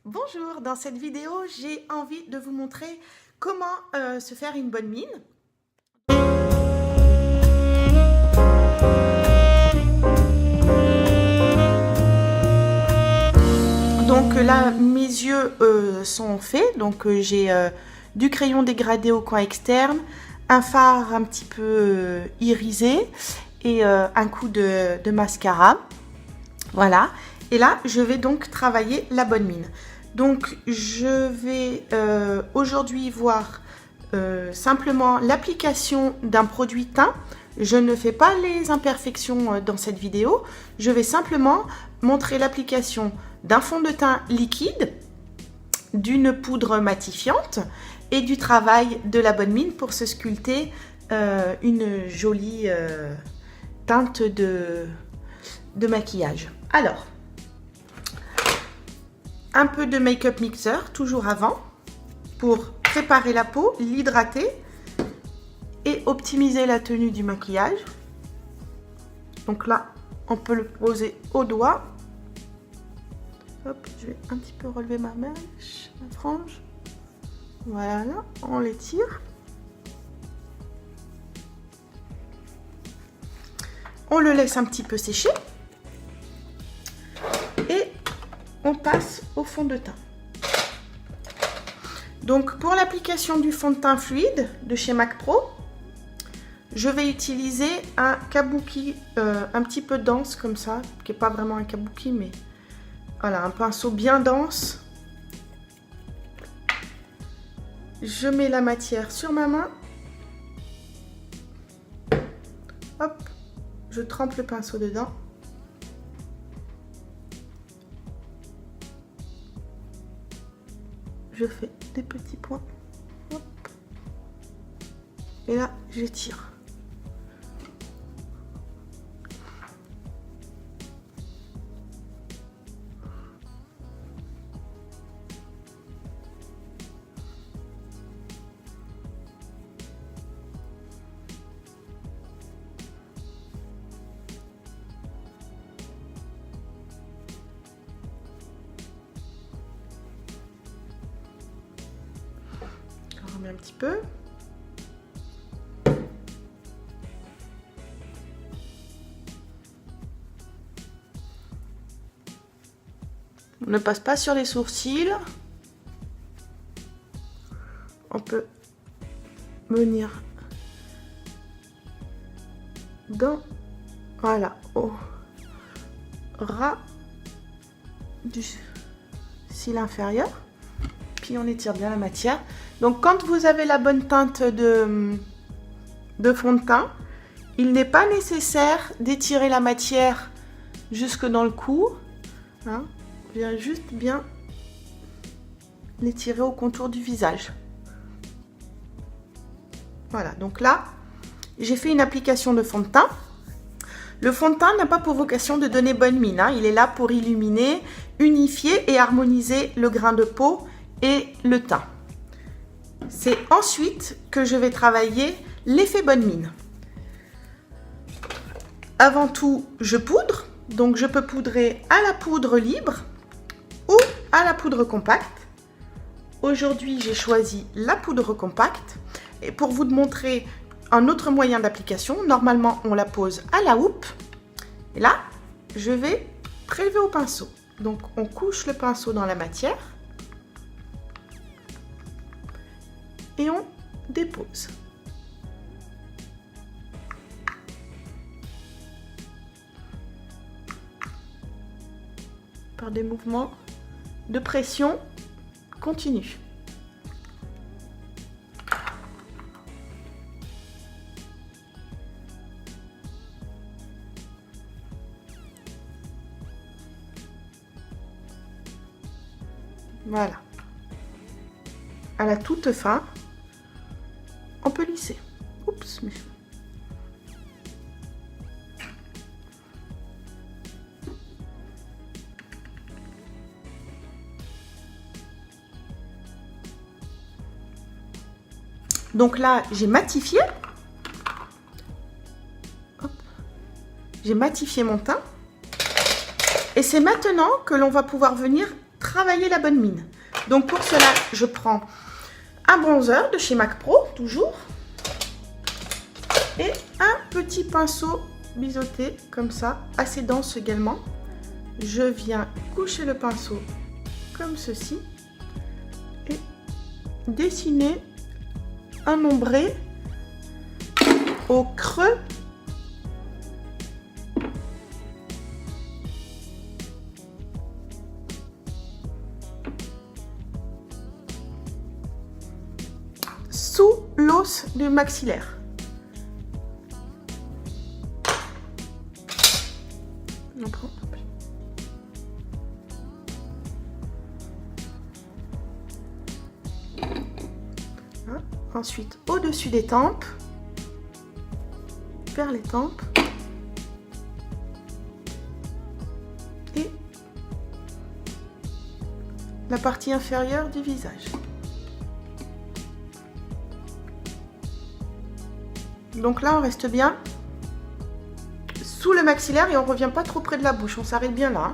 Bonjour, dans cette vidéo, j'ai envie de vous montrer comment se faire une bonne mine. Donc là, mes yeux sont faits, donc j'ai du crayon dégradé au coin externe, un fard un petit peu irisé et un coup de mascara. Voilà, et là, je vais donc travailler la bonne mine. Donc, je vais aujourd'hui voir simplement l'application d'un produit teint. Je ne fais pas les imperfections dans cette vidéo. Je vais simplement montrer l'application d'un fond de teint liquide, d'une poudre matifiante et du travail de la bonne mine pour se sculpter une jolie teinte de maquillage. Alors, un peu de make-up mixer, toujours avant, pour préparer la peau, l'hydrater et optimiser la tenue du maquillage. Donc là, on peut le poser au doigt. Hop, je vais un petit peu relever ma mèche, ma frange. Voilà, on l'étire. On le laisse un petit peu sécher. Et on passe au fond de teint. Donc pour l'application du fond de teint fluide de chez Mac Pro, je vais utiliser un kabuki un petit peu dense comme ça, qui n'est pas vraiment un kabuki, mais voilà, un pinceau bien dense. Je mets la matière sur ma main. Hop, je trempe le pinceau dedans. Je fais des petits points. Hop. Et là, j'étire. Un petit peu. On ne passe pas sur les sourcils. On peut venir dans, voilà, au ras du cil inférieur. Puis on étire bien la matière. Donc quand vous avez la bonne teinte de fond de teint, il n'est pas nécessaire d'étirer la matière jusque dans le cou. Hein, on vient juste bien l'étirer au contour du visage. Voilà, donc là, j'ai fait une application de fond de teint. Le fond de teint n'a pas pour vocation de donner bonne mine. Hein, il est là pour illuminer, unifier et harmoniser le grain de peau et le teint. C'est ensuite que je vais travailler l'effet bonne mine. Avant tout, je poudre. Donc, je peux poudrer à la poudre libre ou à la poudre compacte. Aujourd'hui, j'ai choisi la poudre compacte. Et pour vous montrer un autre moyen d'application, normalement, on la pose à la houppe. Et là, je vais prélever au pinceau. Donc, on couche le pinceau dans la matière. Et on dépose. Par des mouvements de pression continus. Voilà. À la toute fin, on peut lisser. Oups, mais... Donc là, j'ai matifié. J'ai matifié mon teint. Et c'est maintenant que l'on va pouvoir venir travailler la bonne mine. Donc pour cela, je prends un bronzer de chez MAC Pro, toujours. Et un petit pinceau biseauté, comme ça, assez dense également. Je viens coucher le pinceau comme ceci. Et dessiner un ombré au creux sous l'os du maxillaire. On prend. Ensuite, au-dessus des tempes, vers les tempes, et la partie inférieure du visage. Donc là, on reste bien sous le maxillaire et on ne revient pas trop près de la bouche, on s'arrête bien là.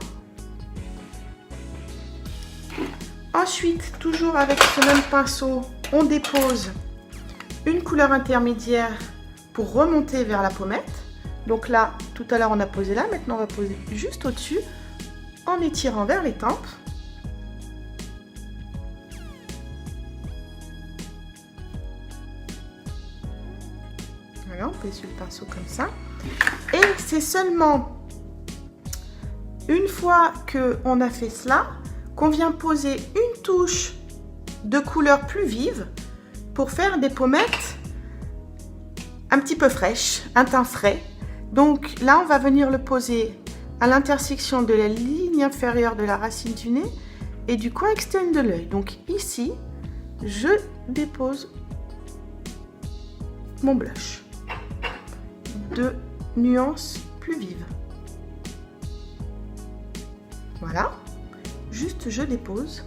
Ensuite, toujours avec ce même pinceau, on dépose une couleur intermédiaire pour remonter vers la pommette. Donc là, tout à l'heure on a posé là, maintenant on va poser juste au-dessus en étirant vers les tempes. Voilà, on pèse sur le pinceau comme ça. Et c'est seulement une fois qu'on a fait cela qu'on vient poser une touche de couleur plus vive pour faire des pommettes un petit peu fraîches, un teint frais. Donc là, on va venir le poser à l'intersection de la ligne inférieure de la racine du nez et du coin externe de l'œil. Donc ici, je dépose mon blush de nuances plus vives. Voilà, juste je dépose.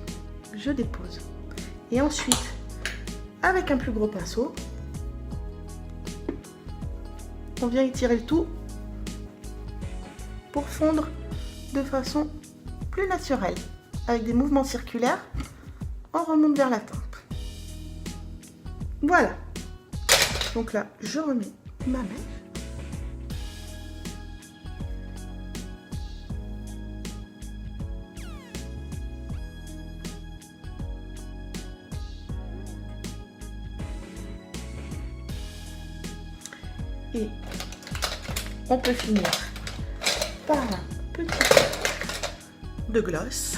Et ensuite, avec un plus gros pinceau, on vient étirer le tout pour fondre de façon plus naturelle. Avec des mouvements circulaires, on remonte vers la tempe. Voilà. Donc là, je remets ma mèche. Et on peut finir par un petit peu de gloss.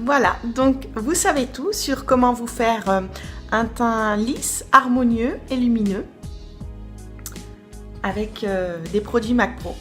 Voilà, donc vous savez tout sur comment vous faire un teint lisse, harmonieux et lumineux avec des produits MAC Pro.